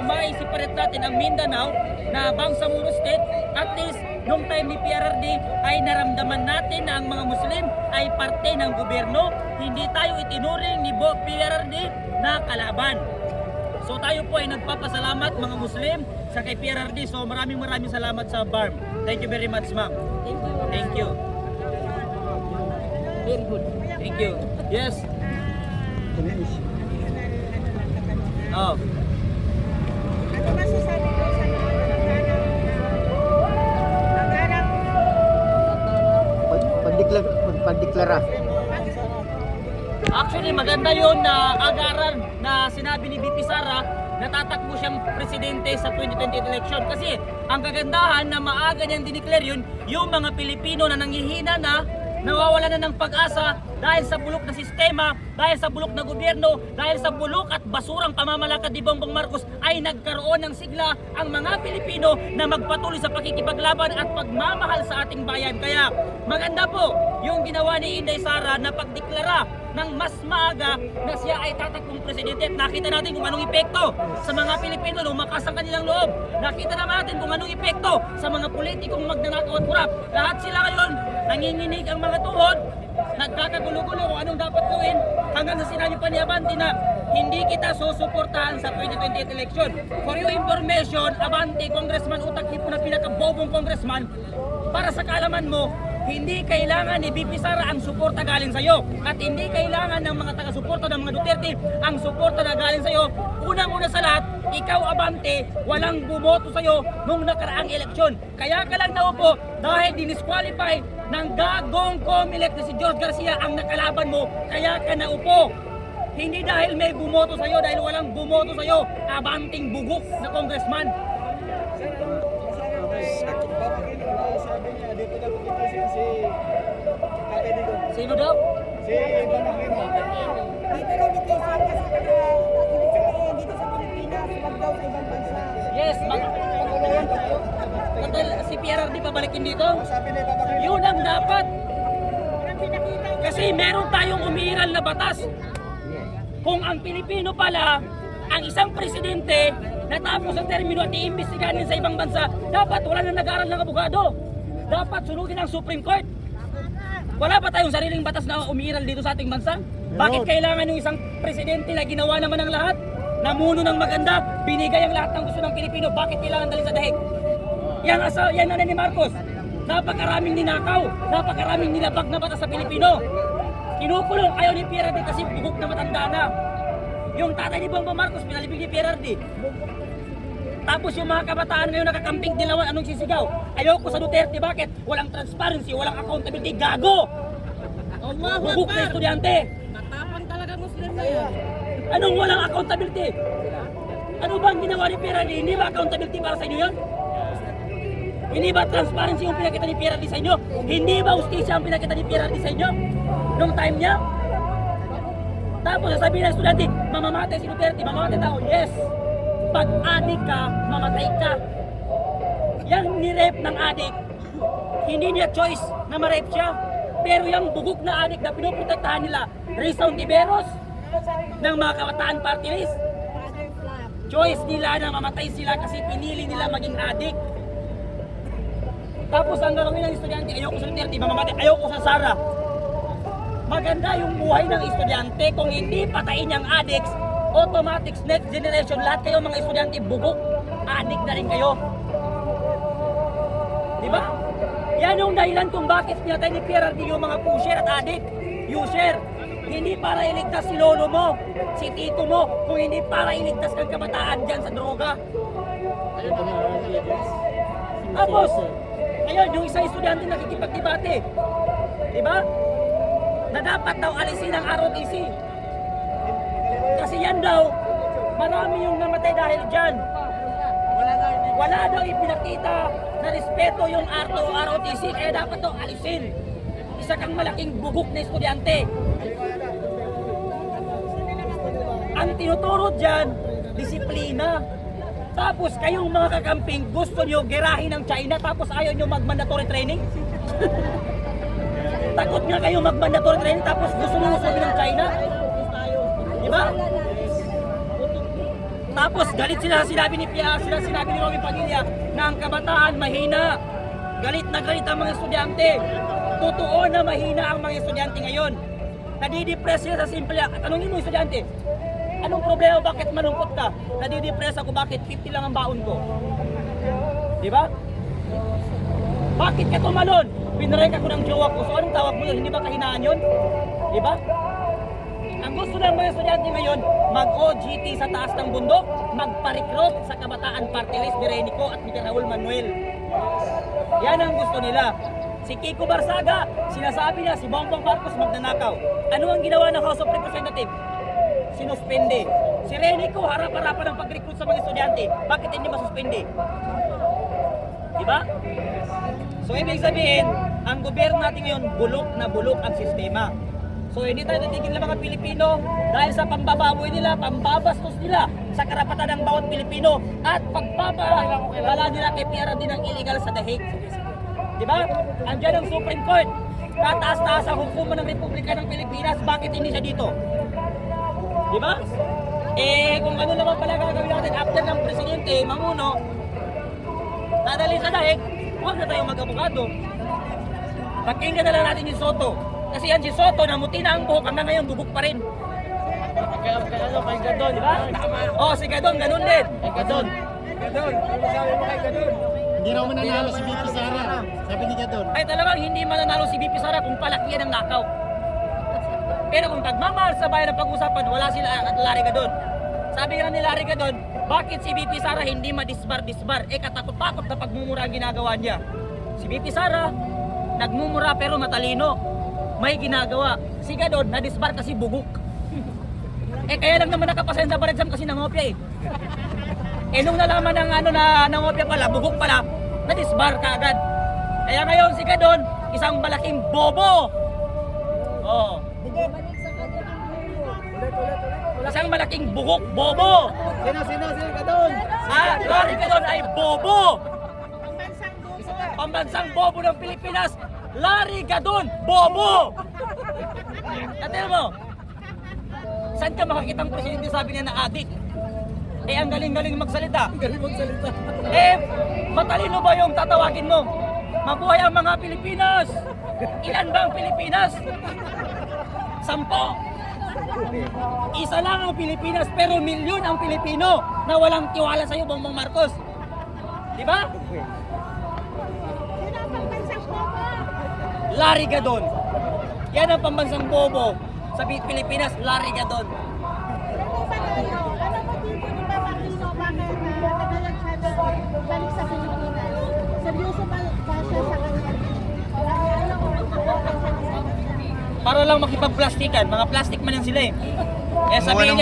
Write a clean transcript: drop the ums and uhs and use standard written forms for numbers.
mai-separate natin ang Mindanao na Bangsamoro State. At least, nung time ni PRRD ay naramdaman natin na ang mga Muslim ay parte ng gobyerno. Hindi tayo itinuring ni PRRD na kalaban. So tayo po ay nagpapasalamat mga Muslim sa kay PRRD. So maraming salamat sa BARM. Thank you very much, ma'am. Thank you. Very good. Thank you. Yes. Oh. Ano masasabi ko sa mga Pagdeklara. Actually, maganda yun na agaran na sinabi ni VP Sara na tatakbo siyang presidente sa 2028 election. Kasi ang kagandahan na maaga niyang dineclare yun, yung mga Pilipino na nanghihina na, nawawala na ng pag-asa dahil sa bulok na sistema, dahil sa bulok na gobyerno, dahil sa bulok at basurang pamamalakad ni Bongbong Marcos ay nagkaroon ng sigla ang mga Pilipino na magpatuloy sa pakikipaglaban at pagmamahal sa ating bayan. Kaya maganda po yung ginawa ni Inday Sara na pagdeklara ng mas maaga na siya ay tatakbong presidente. At nakita natin kung anong epekto sa mga Pilipino lumakas ang kanilang loob. Nakita naman natin kung anong epekto sa mga politikong magnanakaw at kurap. Lahat sila ngayon nanginginig ang mga tuhod, nagkakagulo-gulo kung anong dapat gawin, hanggang sa sinabi pa ni Abante na hindi kita susuportahan sa 2028 election. For your information, Abante, Congressman Utak Hipo na pinakabobong congressman, para sa kaalaman mo, hindi kailangan ni VP Sara ang suporta galing sa iyo at hindi kailangan ng mga taga-suporta ng mga Duterte ang suporta na galing sa iyo. Unang-una sa lahat, ikaw Abante, walang bumoto sa iyo nung nakaraang eleksyon. Kaya ka lang naupo dahil dinisqualify ng gagong COMELEC na si George Garcia ang nakalaban mo, kaya ka naupo. Hindi dahil may bumoto sa iyo, dahil walang bumoto sa iyo, Abanting bugok na congressman. Sabi niya, dito na pagkita si Tatay Digo. Sino daw? Si Ivan Aquino. dito raw dito sa ibig sabihin dito sa Pilipinas, wag daw sa ibang bansa. Yes, si PRRD pabalikin dito. Sabi ni Papa Aquino. Yun ang dapat. Ang pinakita niya, Kasi meron tayong umiiral na batas. Kung ang Pilipino pala, ang isang presidente, natapos ang termino at iimbestigahan sa ibang bansa, dapat wala na nag-aaral ng abogado. Dapat sunugin ang Supreme Court. Wala ba tayong sariling batas na umiiral dito sa ating bansa? Bakit kailangan yung isang presidente na ginawa naman ang lahat? Namuno ng maganda, binigay ang lahat ng gusto ng Pilipino, bakit kailangan dalhin sa dahig? Yan na ni Marcos. Napakaraming ninakaw, napakaraming nilabag na batas sa Pilipino. Kinukulong ayaw ni PRRD kasi bugok na matanda na. Yung tatay ni Bongbong Marcos, pinalibig ni PRRD. Tapos yung mga kabataan ngayon nakakamping dilawan, anong sisigaw? Ayoko sa Duterte, bakit? Walang transparency, walang accountability, gago! Bugok na estudyante! matapang talaga Muslim na yan. Anong walang accountability? Ano ba ang ginawa ni PRRD? Hindi ba accountability para sa inyo yun? Hindi ba transparency yung pinakita ni PRRD sa inyo? Hindi ba justisya ang pinakita ni PRRD sa inyo? Nung time niya? Tapos sasabihin ng estudyante, mamamatay si Duterte, mamamatay tao. Yes! Pag adik ka, mamatay ka. Yang ni-rape ng adik, hindi niya choice na ma-rape siya. Pero yung bugok na adik na pinuprotektahan nila, Rizal Tiberos, ng mga kabataan party list, choice nila na mamatay sila kasi pinili nila maging adik. Tapos ang gagawin ng estudyante, ayoko sa Duterte, mamamatay, ayoko sa Sara. Maganda yung buhay ng estudyante kung hindi patayin yung addicts, automatics, next generation, lahat kayo mga estudyante, bugok, addict na rin kayo. Di ba? Yan yung dahilan kung bakit pinatay ni PRRD yung mga pusher at addict, user. Hindi para iligtas si lolo mo, si tito mo, kung hindi para iligtas ng kabataan dyan sa droga. Tapos, ngayon, yung isang estudyante nakikipagdebate. Di ba? Na dapat daw alisin ang ROTC. Kasi yan daw, marami yung namatay dahil dyan. Wala daw ipinakita na respeto yung ROTC, kaya dapat daw alisin. Isa kang malaking bugok na estudyante. Ang tinuturo dyan, disiplina. Tapos kayong mga kakamping, gusto nyo gerahin ng China, tapos ayaw nyo mag-mandatory training? Takot nga kayo mag-mandatory training tapos gusto nyo sabi ng China? Di ba? Tapos galit sila sinabi ni Robby Padilla na ang kabataan mahina. Galit na galit ang mga estudyante. Totoo na mahina ang mga estudyante ngayon. Nadidepress sila sa simple. Tanungin mo yung estudyante, anong problema, bakit malungkot ka? Nadidepress ako, bakit 50 lang ang baon ko? Di ba? Bakit ka tumalon? Pinarek ako ng jowa ko. So anong tawag mo yun? Hindi ba kahinaan yun? Di ba? Ang gusto ng mga estudyante ngayon, mag-OGT sa taas ng bundok, magpa-recruit sa Kabataan Party List ni Renico at ni Raul Manuel. Yan ang gusto nila. Si Kiko Barsaga, sinasabi na si Bongbong Marcos magnanakaw. Ano ang ginawa ng House of Representatives? Sinuspende. Si Renico, harap-harapan ng pag-recruit sa mga estudyante. Bakit hindi masuspende? Diba? So ibig sabihin, ang gobyerno natin ngayon, bulok na bulok ang sistema. So hindi tayo titigil ng mga Pilipino dahil sa pambababoy nila, pambabastos nila sa karapatan ng bawat Pilipino at pagpapala nila kay PRD ng illegal sa dahig. Diba? Andiyan ang Supreme Court. Kataas-taas ang hukuman ng Republika ng Pilipinas, bakit hindi siya dito? Diba? Kung ano naman pala gagawin natin after ng presidente, mamuno, dadali sa dahig, huwag na tayong mag-abogado. Pakinggan na lang natin yung Soto. Kasi yan si Soto, namuti na ang buhok, hanggang ngayon bubuk pa rin. Kay Gadon, Diba? Oh, si Gadon, ganun din. Kay Gadon. Gadon, ano sabi mo kay Gadon? Hindi raw mananalo si VP Sara. Sabi ni Gadon. Ay talagang hindi mananalo si VP Sara kung palakihan ng nakaw. Pero kung tagmamahal sa bayan ng pag-usapan, wala sila at Larry Gadon. Sabi nga ni Larry Gadon, bakit si VP Sara hindi madisbar-disbar? Katakot-takot na pagmumura ang ginagawa niya. Si VP Sara, nagmumura pero matalino. May ginagawa. Si Gadon, nadisbar kasi bugok. Kaya lang naman nakapasayan sa bar exam kasi nangopya nung nalaman ng nangopya pala, bugok pala, nadisbar ka agad. Kaya ngayon si Gadon, isang malaking bobo. Oh. Isang malaking bugok, bobo. Sino Gadon? Larry Gadon ay bobo. Pambansang bobo ng Pilipinas. Larry Gadon, bobo. Atin mo, saan ka makakitang presidente sabi niya na adik? Ang galing-galing magsalita. Matalino ba yung tatawagin mo? Mabuhay ang mga Pilipinas. Ilan ba ang Pilipinas? 10. Isa lang ang Pilipinas pero milyon ang Pilipino na walang tiwala sa iyo, Bongbong Marcos. Di ba? Larry Gadon. Yan ang pambansang bobo sa Pilipinas, Larry Gadon. Para lang makipagplastikan, mga plastic man yan sila Kaya sabihin